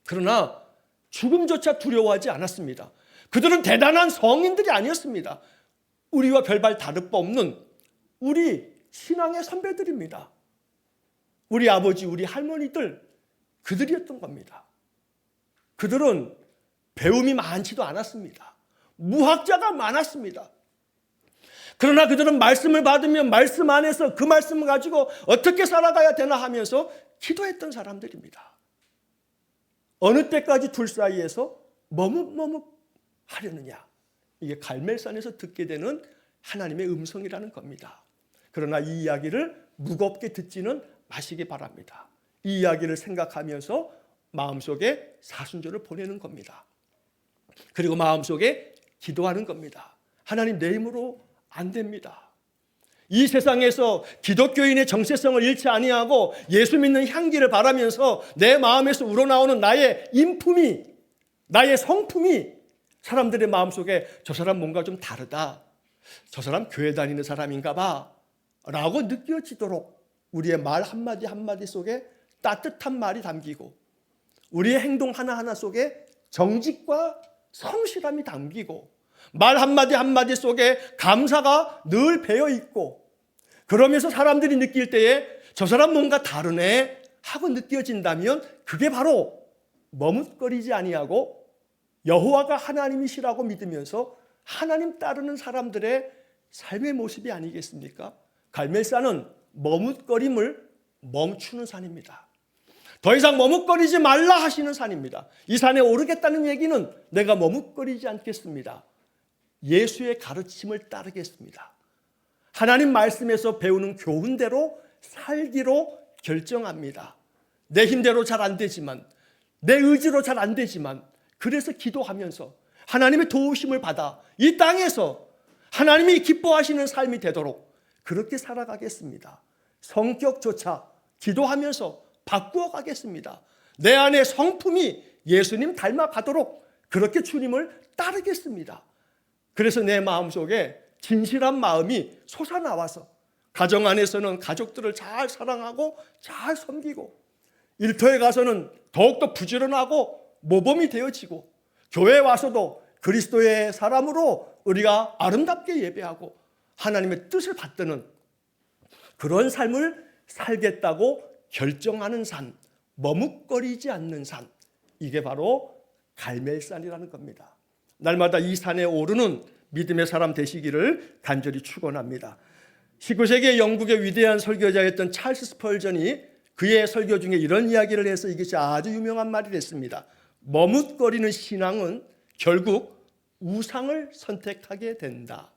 그러나 죽음조차 두려워하지 않았습니다. 그들은 대단한 성인들이 아니었습니다. 우리와 별반 다를 바 없는 우리 신앙의 선배들입니다. 우리 아버지, 우리 할머니들, 그들이었던 겁니다. 그들은 배움이 많지도 않았습니다. 무학자가 많았습니다. 그러나 그들은 말씀을 받으면 말씀 안에서 그 말씀을 가지고 어떻게 살아가야 되나 하면서 기도했던 사람들입니다. 어느 때까지 둘 사이에서 머뭇머뭇 하려느냐. 이게 갈멜산에서 듣게 되는 하나님의 음성이라는 겁니다. 그러나 이 이야기를 무겁게 듣지는 마시기 바랍니다. 이 이야기를 생각하면서 마음속에 사순절을 보내는 겁니다. 그리고 마음속에 기도하는 겁니다. 하나님, 내 힘으로 안 됩니다. 이 세상에서 기독교인의 정체성을 잃지 아니하고 예수 믿는 향기를 바라면서 내 마음에서 우러나오는 나의 인품이, 나의 성품이 사람들의 마음속에 저 사람 뭔가 좀 다르다, 저 사람 교회 다니는 사람인가 봐 라고 느껴지도록 우리의 말 한마디 한마디 속에 따뜻한 말이 담기고 우리의 행동 하나하나 속에 정직과 성실함이 담기고 말 한마디 한마디 속에 감사가 늘 배어 있고, 그러면서 사람들이 느낄 때에 저 사람 뭔가 다르네 하고 느껴진다면 그게 바로 머뭇거리지 아니하고 여호와가 하나님이시라고 믿으면서 하나님 따르는 사람들의 삶의 모습이 아니겠습니까? 갈멜산은 머뭇거림을 멈추는 산입니다. 더 이상 머뭇거리지 말라 하시는 산입니다. 이 산에 오르겠다는 얘기는 내가 머뭇거리지 않겠습니다. 예수의 가르침을 따르겠습니다. 하나님 말씀에서 배우는 교훈대로 살기로 결정합니다. 내 힘대로 잘 안 되지만, 내 의지로 잘 안 되지만, 그래서 기도하면서 하나님의 도우심을 받아 이 땅에서 하나님이 기뻐하시는 삶이 되도록 그렇게 살아가겠습니다. 성격조차 기도하면서 바꾸어 가겠습니다. 내 안의 성품이 예수님 닮아가도록 그렇게 주님을 따르겠습니다. 그래서 내 마음속에 진실한 마음이 솟아나와서 가정 안에서는 가족들을 잘 사랑하고 잘 섬기고, 일터에 가서는 더욱더 부지런하고 모범이 되어지고, 교회에 와서도 그리스도의 사람으로 우리가 아름답게 예배하고 하나님의 뜻을 받드는 그런 삶을 살겠다고 결정하는 산, 머뭇거리지 않는 산, 이게 바로 갈멜산이라는 겁니다. 날마다 이 산에 오르는 믿음의 사람 되시기를 간절히 축원합니다. 19세기 영국의 위대한 설교자였던 찰스 스펄전이 그의 설교 중에 이런 이야기를 해서 이것이 아주 유명한 말이 됐습니다. 머뭇거리는 신앙은 결국 우상을 선택하게 된다.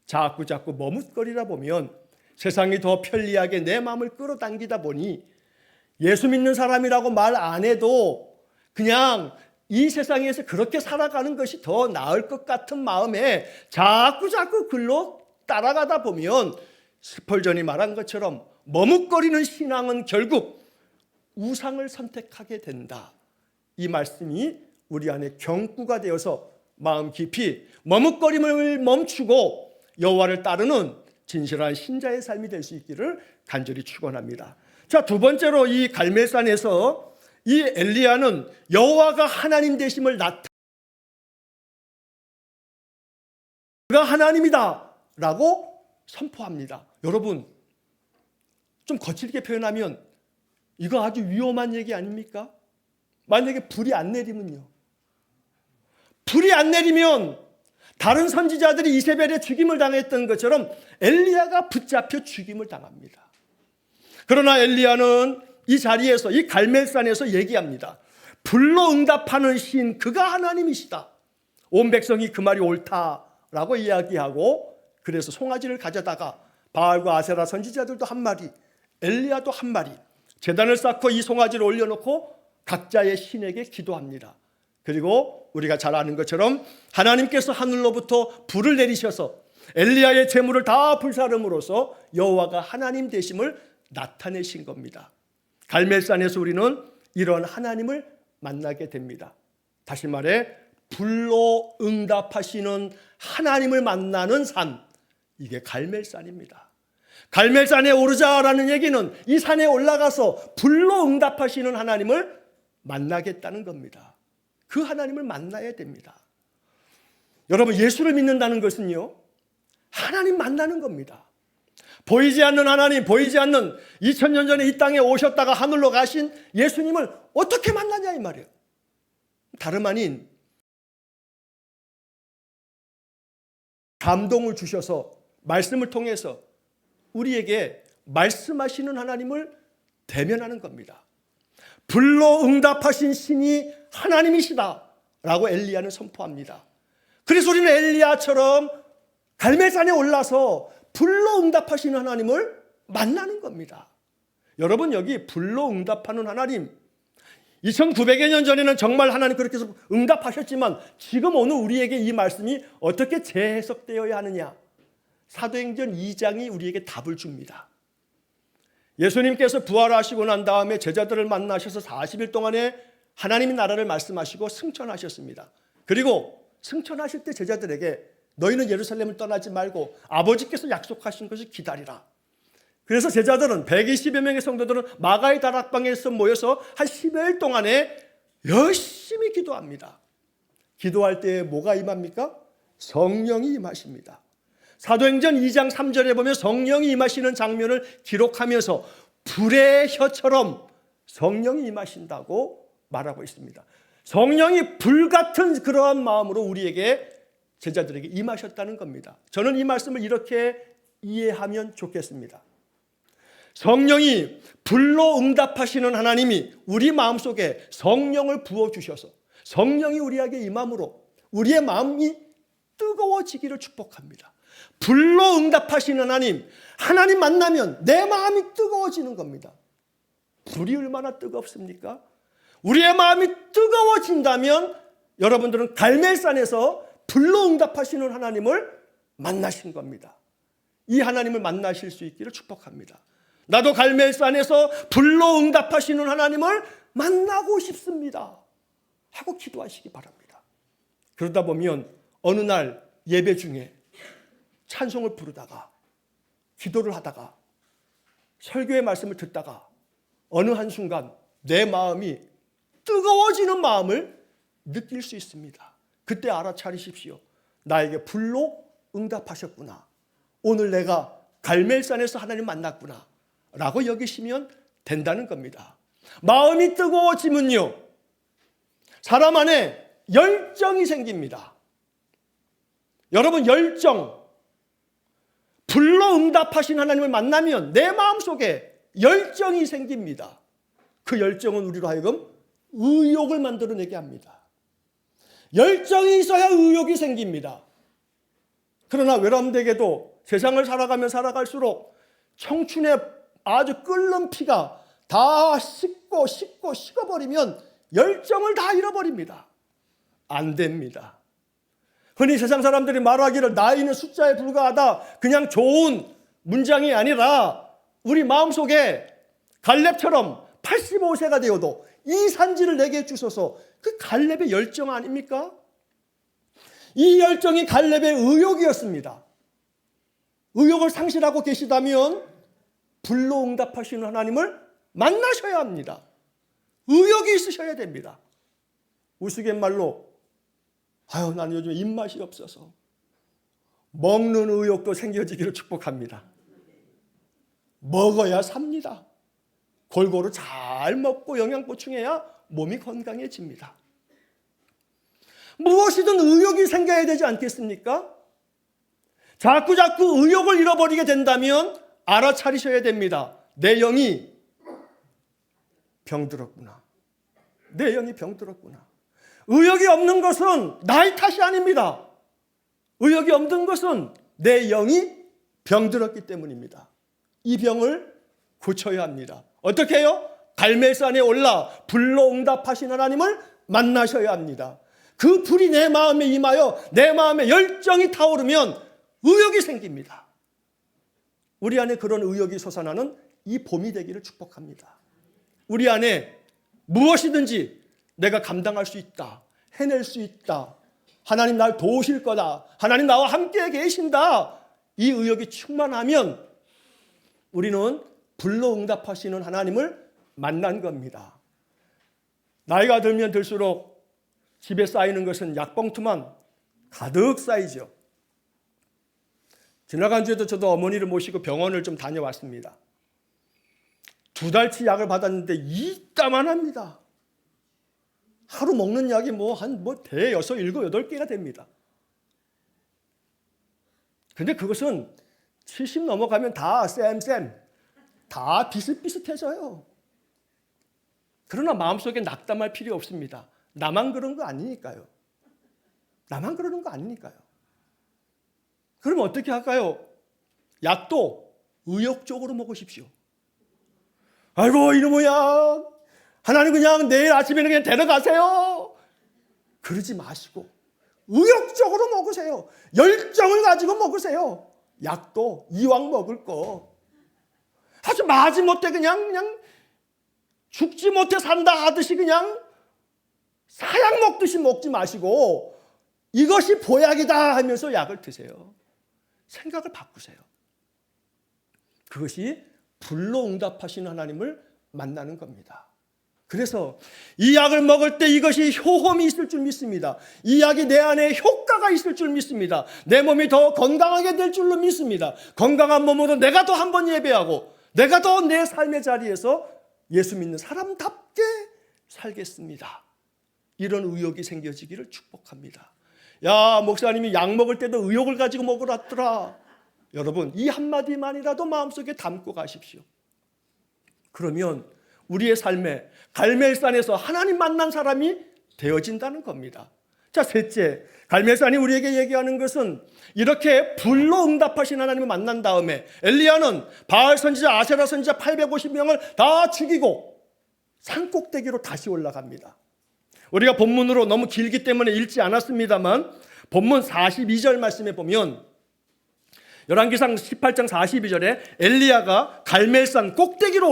자꾸 머뭇거리다 보면 세상이 더 편리하게 내 마음을 끌어당기다 보니 예수 믿는 사람이라고 말 안 해도 그냥 이 세상에서 그렇게 살아가는 것이 더 나을 것 같은 마음에 자꾸 글로 따라가다 보면 스펄전이 말한 것처럼 머뭇거리는 신앙은 결국 우상을 선택하게 된다. 이 말씀이 우리 안에 경구가 되어서 마음 깊이 머뭇거림을 멈추고 여호와를 따르는 진실한 신자의 삶이 될 수 있기를 간절히 축원합니다. 자, 두 번째로 이 갈멜산에서 이 엘리야는 여호와가 하나님 되심을 그가 하나님이다 라고 선포합니다. 여러분, 좀 거칠게 표현하면 이거 아주 위험한 얘기 아닙니까? 만약에 불이 안 내리면요. 불이 안 내리면 다른 선지자들이 이세벨의 죽임을 당했던 것처럼 엘리야가 붙잡혀 죽임을 당합니다. 그러나 엘리야는 이 자리에서, 이 갈멜산에서 얘기합니다. 불로 응답하는 신, 그가 하나님이시다. 온 백성이 그 말이 옳다라고 이야기하고, 그래서 송아지를 가져다가 바알과 아세라 선지자들도 한 마리, 엘리야도 한 마리, 제단을 쌓고 이 송아지를 올려놓고 각자의 신에게 기도합니다. 그리고 우리가 잘 아는 것처럼 하나님께서 하늘로부터 불을 내리셔서 엘리야의 재물을 다 불사름으로써 여호와가 하나님 되심을 나타내신 겁니다. 갈멜산에서 우리는 이런 하나님을 만나게 됩니다. 다시 말해 불로 응답하시는 하나님을 만나는 산, 이게 갈멜산입니다. 갈멜산에 오르자라는 얘기는 이 산에 올라가서 불로 응답하시는 하나님을 만나겠다는 겁니다. 그 하나님을 만나야 됩니다. 여러분, 예수를 믿는다는 것은요, 하나님 만나는 겁니다. 보이지 않는 하나님, 보이지 않는 2000년 전에 이 땅에 오셨다가 하늘로 가신 예수님을 어떻게 만나냐 이 말이에요. 다름 아닌 감동을 주셔서 말씀을 통해서 우리에게 말씀하시는 하나님을 대면하는 겁니다. 불로 응답하신 신이 하나님이시다 라고 엘리야는 선포합니다. 그래서 우리는 엘리야처럼 갈멜산에 올라서 불로 응답하시는 하나님을 만나는 겁니다. 여러분, 여기 불로 응답하는 하나님, 2900여 년 전에는 정말 하나님 그렇게 해서 응답하셨지만 지금 오늘 우리에게 이 말씀이 어떻게 재해석되어야 하느냐, 사도행전 2장이 우리에게 답을 줍니다. 예수님께서 부활하시고 난 다음에 제자들을 만나셔서 40일 동안에 하나님의 나라를 말씀하시고 승천하셨습니다. 그리고 승천하실 때 제자들에게 너희는 예루살렘을 떠나지 말고 아버지께서 약속하신 것을 기다리라. 그래서 제자들은 120여 명의 성도들은 마가의 다락방에서 모여서 한 10여일 동안에 열심히 기도합니다. 기도할 때 뭐가 임합니까? 성령이 임하십니다. 사도행전 2장 3절에 보면 성령이 임하시는 장면을 기록하면서 불의 혀처럼 성령이 임하신다고 말하고 있습니다. 성령이 불같은 그러한 마음으로 우리에게, 제자들에게 임하셨다는 겁니다. 저는 이 말씀을 이렇게 이해하면 좋겠습니다. 성령이 불로 응답하시는 하나님이 우리 마음속에 성령을 부어주셔서 성령이 우리에게 임함으로 우리의 마음이 뜨거워지기를 축복합니다. 불로 응답하시는 하나님, 하나님 만나면 내 마음이 뜨거워지는 겁니다. 불이 얼마나 뜨겁습니까? 우리의 마음이 뜨거워진다면 여러분들은 갈멜산에서 불로 응답하시는 하나님을 만나신 겁니다. 이 하나님을 만나실 수 있기를 축복합니다. 나도 갈멜산에서 불로 응답하시는 하나님을 만나고 싶습니다 하고 기도하시기 바랍니다. 그러다 보면 어느 날 예배 중에 찬송을 부르다가 기도를 하다가 설교의 말씀을 듣다가 어느 한순간 내 마음이 뜨거워지는 마음을 느낄 수 있습니다. 그때 알아차리십시오. 나에게 불로 응답하셨구나. 오늘 내가 갈멜산에서 하나님 만났구나 라고 여기시면 된다는 겁니다. 마음이 뜨거워지면요, 사람 안에 열정이 생깁니다. 여러분, 열정, 불로 응답하신 하나님을 만나면 내 마음속에 열정이 생깁니다. 그 열정은 우리로 하여금 의욕을 만들어내게 합니다. 열정이 있어야 의욕이 생깁니다. 그러나 외람되게도 세상을 살아가면 살아갈수록 청춘의 아주 끓는 피가 다 식어버리면 열정을 다 잃어버립니다. 안 됩니다. 흔히 세상 사람들이 말하기를 나이는 숫자에 불과하다, 그냥 좋은 문장이 아니라 우리 마음속에 갈렙처럼 85세가 되어도 이 산지를 내게 주셔서 그 갈렙의 열정 아닙니까? 이 열정이 갈렙의 의욕이었습니다. 의욕을 상실하고 계시다면 불로 응답하시는 하나님을 만나셔야 합니다. 의욕이 있으셔야 됩니다. 우스갯말로 나는 요즘 입맛이 없어서 먹는 의욕도 생겨지기를 축복합니다. 먹어야 삽니다. 골고루 잘 먹고 영양 보충해야 몸이 건강해집니다. 무엇이든 의욕이 생겨야 되지 않겠습니까? 자꾸 의욕을 잃어버리게 된다면 알아차리셔야 됩니다. 내 영이 병들었구나. 내 영이 병들었구나. 의욕이 없는 것은 나의 탓이 아닙니다. 의욕이 없는 것은 내 영이 병들었기 때문입니다. 이 병을 고쳐야 합니다. 어떻게 해요? 갈멜산에 올라 불로 응답하신 하나님을 만나셔야 합니다. 그 불이 내 마음에 임하여 내 마음에 열정이 타오르면 의욕이 생깁니다. 우리 안에 그런 의욕이 솟아나는 이 봄이 되기를 축복합니다. 우리 안에 무엇이든지 내가 감당할 수 있다, 해낼 수 있다, 하나님 날 도우실 거다, 하나님 나와 함께 계신다, 이 의욕이 충만하면 우리는 불로 응답하시는 하나님을 만난 겁니다. 나이가 들면 들수록 집에 쌓이는 것은 약봉투만 가득 쌓이죠. 지나간 주에도 저도 어머니를 모시고 병원을 좀 다녀왔습니다. 2달치 약을 받았는데 이따만합니다. 하루 먹는 약이 대여섯, 7, 8개가 됩니다. 근데 그것은 70 넘어가면 다 다 비슷비슷해져요. 그러나 마음속에 낙담할 필요 없습니다. 나만 그런 거 아니니까요. 나만 그러는 거 아니니까요. 그러면 어떻게 할까요? 약도 의욕적으로 먹으십시오. 아이고 이놈의 약, 하나님 그냥 내일 아침에는 그냥 데려가세요. 그러지 마시고 의욕적으로 먹으세요. 열정을 가지고 먹으세요. 약도 이왕 먹을 거. 아주 마지못해 그냥 죽지 못해 산다 하듯이 그냥 사약 먹듯이 먹지 마시고 이것이 보약이다 하면서 약을 드세요. 생각을 바꾸세요. 그것이 불로 응답하시는 하나님을 만나는 겁니다. 그래서 이 약을 먹을 때 이것이 효험이 있을 줄 믿습니다. 이 약이 내 안에 효과가 있을 줄 믿습니다. 내 몸이 더 건강하게 될 줄로 믿습니다. 건강한 몸으로 내가 더 한번 예배하고 내가 더 내 삶의 자리에서 예수 믿는 사람답게 살겠습니다. 이런 의욕이 생겨지기를 축복합니다. 야, 목사님이 약 먹을 때도 의욕을 가지고 먹으라더라. 여러분, 이 한마디만이라도 마음속에 담고 가십시오. 그러면 우리의 삶에 갈멜산에서 하나님 만난 사람이 되어진다는 겁니다. 자, 셋째, 갈멜산이 우리에게 얘기하는 것은 이렇게 불로 응답하신 하나님을 만난 다음에 엘리야는 바알 선지자, 아세라 선지자 850명을 다 죽이고 산꼭대기로 다시 올라갑니다. 우리가 본문으로 너무 길기 때문에 읽지 않았습니다만 본문 42절 말씀에 보면 열왕기상 18장 42절에 엘리야가 갈멜산 꼭대기로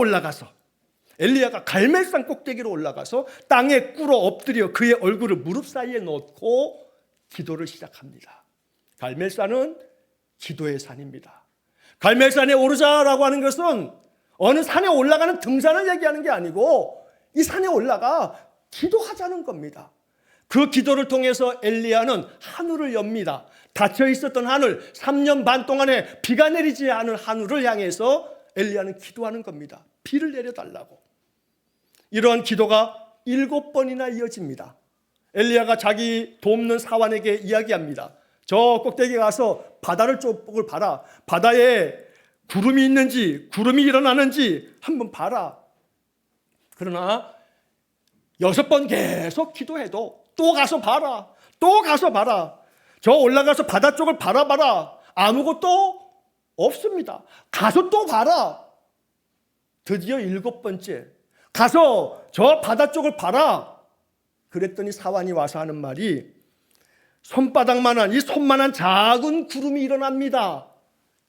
올라가서 땅에 꿇어 엎드려 그의 얼굴을 무릎 사이에 놓고 기도를 시작합니다. 갈멜산은 기도의 산입니다. 갈멜산에 오르자라고 하는 것은 어느 산에 올라가는 등산을 얘기하는 게 아니고 이 산에 올라가 기도하자는 겁니다. 그 기도를 통해서 엘리야는 하늘을 엽니다. 닫혀 있었던 하늘, 3년 반 동안에 비가 내리지 않은 하늘을 향해서 엘리야는 기도하는 겁니다. 비를 내려달라고. 이러한 기도가 7번이나 이어집니다. 엘리야가 자기 돕는 사환에게 이야기합니다. 저 꼭대기에 가서 바다를 쪽을 봐라. 바다에 구름이 있는지 구름이 일어나는지 한번 봐라. 그러나 6번 계속 기도해도 또 가서 봐라. 또 가서 봐라. 저 올라가서 바다 쪽을 바라봐라. 아무것도 없습니다. 가서 또 봐라. 드디어 7번째. 가서 저 바다 쪽을 봐라. 그랬더니 사환이 와서 하는 말이 손바닥만한 이 손만한 작은 구름이 일어납니다.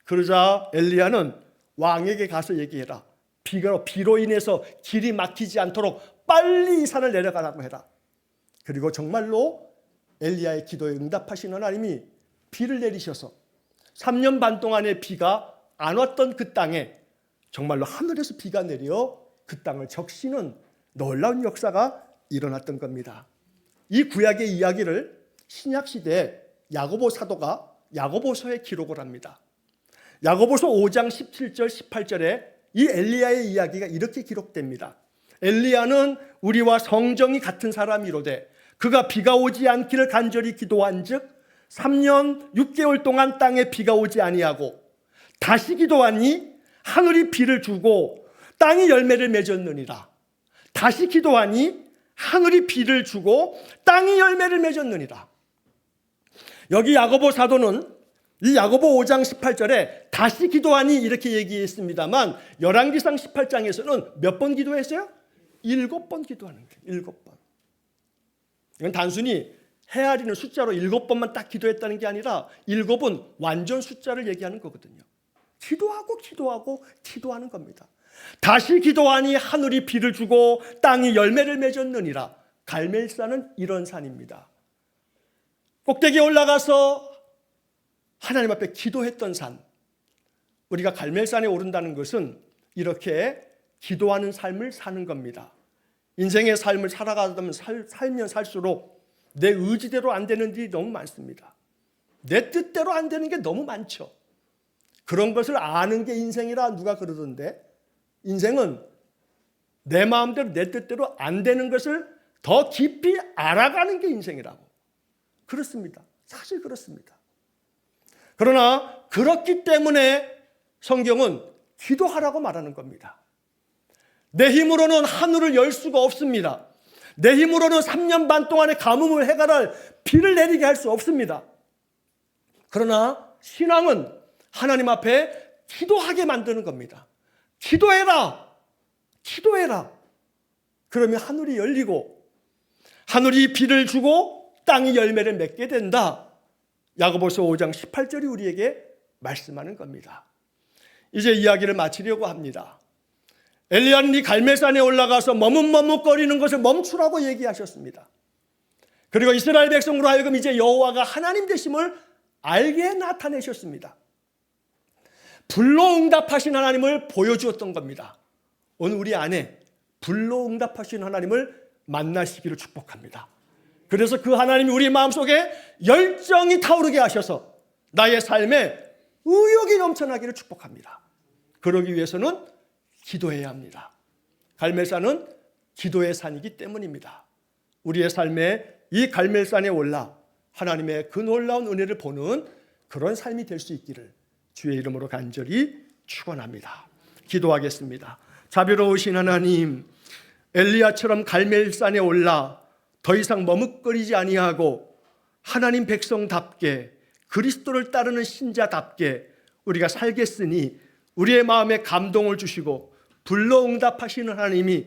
그러자 엘리야는 왕에게 가서 얘기해라. 비로 인해서 길이 막히지 않도록 빨리 이 산을 내려가라고 해라. 그리고 정말로 엘리야의 기도에 응답하신 하나님이 비를 내리셔서 3년 반 동안의 비가 안 왔던 그 땅에 정말로 하늘에서 비가 내려 그 땅을 적시는 놀라운 역사가 일어났던 겁니다. 이 구약의 이야기를 신약시대에 야고보 사도가 야고보서에 기록을 합니다. 야고보서 5장 17절 18절에 이 엘리야의 이야기가 이렇게 기록됩니다. 엘리야는 우리와 성정이 같은 사람이로되 그가 비가 오지 않기를 간절히 기도한즉 3년 6개월 동안 땅에 비가 오지 아니하고 다시 기도하니 하늘이 비를 주고 땅이 열매를 맺었느니라. 다시 기도하니 하늘이 비를 주고 땅이 열매를 맺었느니라. 여기 야고보 사도는 이 야고보 5장 18절에 다시 기도하니 이렇게 얘기했습니다만 열왕기상 18장에서는 몇 번 기도했어요? 7번 기도하는 거예요. 7번. 이건 단순히 헤아리는 숫자로 7번만 딱 기도했다는 게 아니라 7은 완전 숫자를 얘기하는 거거든요. 기도하고 기도하고 기도하는 겁니다. 다시 기도하니 하늘이 비를 주고 땅이 열매를 맺었느니라. 갈멜산은 이런 산입니다. 꼭대기에 올라가서 하나님 앞에 기도했던 산. 우리가 갈멜산에 오른다는 것은 이렇게 기도하는 삶을 사는 겁니다. 인생의 삶을 살아가다 보면 살면 살수록 내 의지대로 안 되는 일이 너무 많습니다. 내 뜻대로 안 되는 게 너무 많죠. 그런 것을 아는 게 인생이라 누가 그러던데, 인생은 내 마음대로 내 뜻대로 안 되는 것을 더 깊이 알아가는 게 인생이라고. 그렇습니다. 사실 그렇습니다. 그러나 그렇기 때문에 성경은 기도하라고 말하는 겁니다. 내 힘으로는 하늘을 열 수가 없습니다. 내 힘으로는 3년 반 동안의 가뭄을 해결할 비를 내리게 할 수 없습니다. 그러나 신앙은 하나님 앞에 기도하게 만드는 겁니다. 기도해라. 기도해라. 그러면 하늘이 열리고 하늘이 비를 주고 땅이 열매를 맺게 된다. 야고보서 5장 18절이 우리에게 말씀하는 겁니다. 이제 이야기를 마치려고 합니다. 엘리야는 이 갈멜산에 올라가서 머뭇머뭇거리는 것을 멈추라고 얘기하셨습니다. 그리고 이스라엘 백성으로 하여금 이제 여호와가 하나님 되심을 알게 나타내셨습니다. 불로 응답하신 하나님을 보여주었던 겁니다. 오늘 우리 안에 불로 응답하신 하나님을 만나시기를 축복합니다. 그래서 그 하나님이 우리 마음속에 열정이 타오르게 하셔서 나의 삶에 의욕이 넘쳐나기를 축복합니다. 그러기 위해서는 기도해야 합니다. 갈멜산은 기도의 산이기 때문입니다. 우리의 삶에 이 갈멜산에 올라 하나님의 그 놀라운 은혜를 보는 그런 삶이 될 수 있기를 주의 이름으로 간절히 축원합니다. 기도하겠습니다. 자비로우신 하나님, 엘리야처럼 갈멜산에 올라 더 이상 머뭇거리지 아니하고 하나님 백성답게 그리스도를 따르는 신자답게 우리가 살겠으니 우리의 마음에 감동을 주시고 불로 응답하시는 하나님이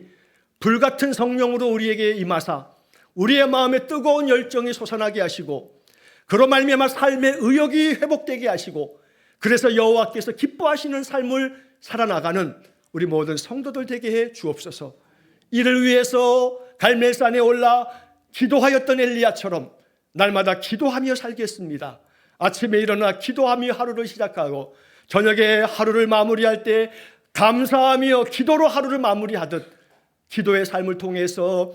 불같은 성령으로 우리에게 임하사 우리의 마음에 뜨거운 열정이 솟아나게 하시고 그로 말미암아 삶의 의욕이 회복되게 하시고 그래서 여호와께서 기뻐하시는 삶을 살아나가는 우리 모든 성도들 되게 해 주옵소서. 이를 위해서 갈멜산에 올라 기도하였던 엘리야처럼 날마다 기도하며 살겠습니다. 아침에 일어나 기도하며 하루를 시작하고 저녁에 하루를 마무리할 때 감사하며 기도로 하루를 마무리하듯 기도의 삶을 통해서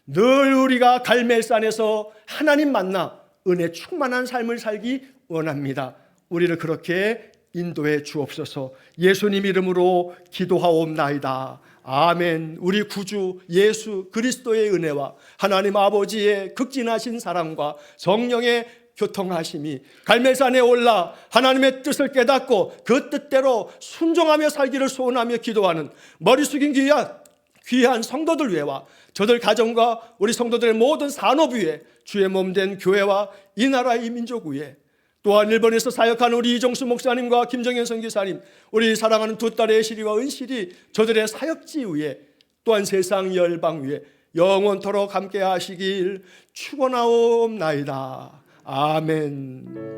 늘 우리가 갈멜산에서 하나님 만나 은혜 충만한 삶을 살기 원합니다. 우리를 그렇게 인도해 주옵소서. 예수님 이름으로 기도하옵나이다. 아멘. 우리 구주 예수 그리스도의 은혜와 하나님 아버지의 극진하신 사랑과 성령의 교통하심이 갈멜산에 올라 하나님의 뜻을 깨닫고 그 뜻대로 순종하며 살기를 소원하며 기도하는 머리 숙인 귀한 성도들 위에와 저들 가정과 우리 성도들의 모든 산업 위에 주의 몸된 교회와 이 나라 이 민족 위에 또한 일본에서 사역하는 우리 이정수 목사님과 김정현 선교사님, 우리 사랑하는 두 딸의 애실이와 은실이 저들의 사역지 위에 또한 세상 열방 위에 영원토록 함께 하시길 축원하옵나이다. 아멘.